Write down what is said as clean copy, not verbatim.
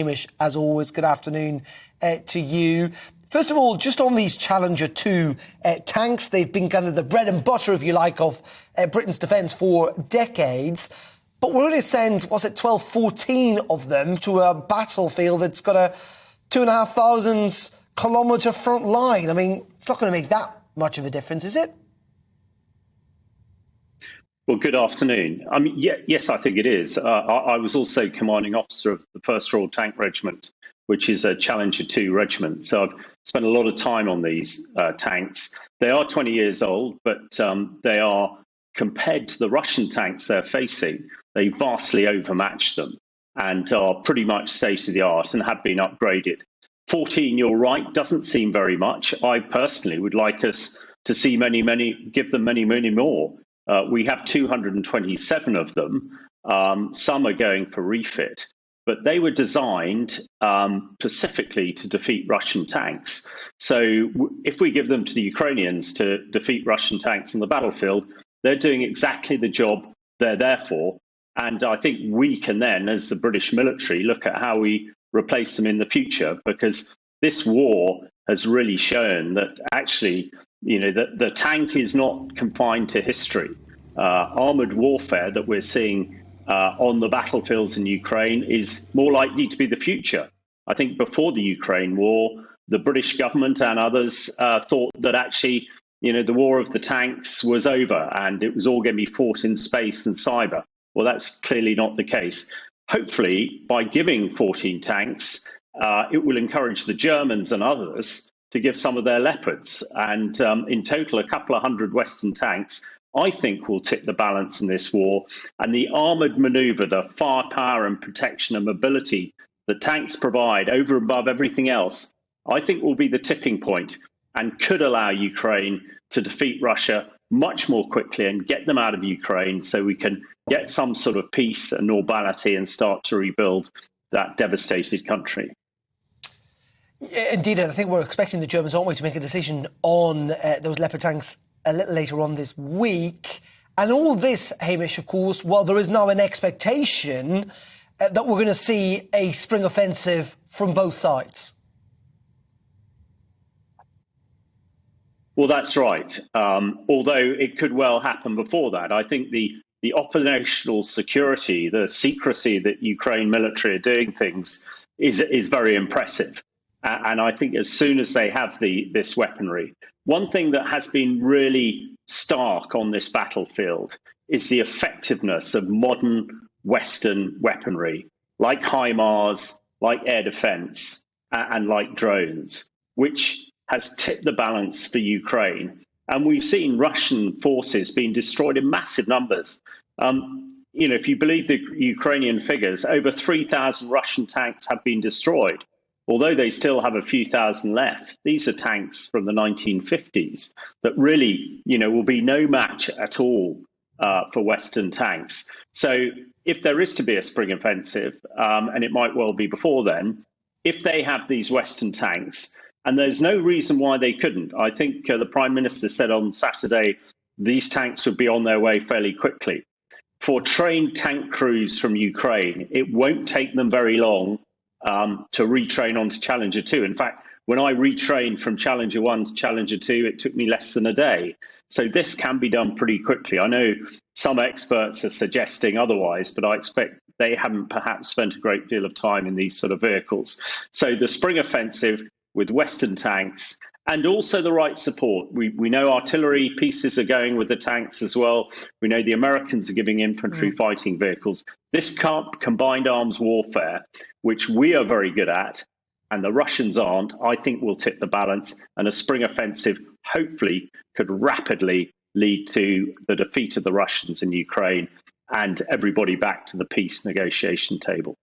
Hamish, as always, good afternoon to you. First of all, just on these Challenger 2 tanks, they've been kind of the bread and butter, if you like, of Britain's defence for decades. But we're going to send, 12, 14 of them to a battlefield that's got a 2,500 kilometre front line. I mean, it's not going to make that much of a difference, is it? Well, good afternoon. I mean, yes, I think it is. I was also commanding officer of the 1st Royal Tank Regiment, which is a Challenger 2 regiment. So I've spent a lot of time on these tanks. They are 20 years old, but they are, compared to the Russian tanks they're facing, they vastly overmatch them and are pretty much state-of-the-art and have been upgraded. 14, you're right, doesn't seem very much. I personally would like us to see give them many more. We have 227 of them. Some are going for refit, but they were designed specifically to defeat Russian tanks. So if we give them to the Ukrainians to defeat Russian tanks on the battlefield, they're doing exactly the job they're there for. And I think we can then, as the British military, look at how we replace them in the future, because this war has really shown that actually, the tank is not confined to history. Armoured warfare that we're seeing on the battlefields in Ukraine is more likely to be the future. I think before the Ukraine war, the British government and others thought that actually, the war of the tanks was over and it was all going to be fought in space and cyber. Well, that's clearly not the case. Hopefully, by giving 14 tanks, it will encourage the Germans and others to give some of their Leopards. And in total, a couple of hundred Western tanks, I think, will tip the balance in this war. And the armoured manoeuvre, the firepower and protection and mobility that tanks provide over and above everything else, I think will be the tipping point and could allow Ukraine to defeat Russia much more quickly and get them out of Ukraine so we can get some sort of peace and normality and start to rebuild that devastated country. Yeah, indeed, and I think we're expecting the Germans, aren't we, to make a decision on those Leopard tanks a little later on this week. And all this, Hamish, of course, while there is now an expectation that we're going to see a spring offensive from both sides. Well, that's right. Although it could well happen before that. I think the operational security, the secrecy that Ukraine military are doing things is very impressive. And I think as soon as they have this weaponry, one thing that has been really stark on this battlefield is the effectiveness of modern Western weaponry, like HIMARS, like air defense, and like drones, which has tipped the balance for Ukraine. And we've seen Russian forces being destroyed in massive numbers. If you believe the Ukrainian figures, over 3,000 Russian tanks have been destroyed. Although they still have a few thousand left, these are tanks from the 1950s that really, will be no match at all for Western tanks. So if there is to be a spring offensive, and it might well be before then, if they have these Western tanks, and there's no reason why they couldn't. I think the Prime Minister said on Saturday these tanks would be on their way fairly quickly. For trained tank crews from Ukraine, it won't take them very long to retrain onto Challenger 2. In fact, when I retrained from Challenger 1 to Challenger 2, it took me less than a day. So this can be done pretty quickly. I know some experts are suggesting otherwise, but I expect they haven't perhaps spent a great deal of time in these sort of vehicles. So the spring offensive with Western tanks and also the right support. We know artillery pieces are going with the tanks as well. We know the Americans are giving infantry fighting vehicles. This combined arms warfare, which we are very good at, and the Russians aren't, I think will tip the balance. And a spring offensive, hopefully, could rapidly lead to the defeat of the Russians in Ukraine and everybody back to the peace negotiation table.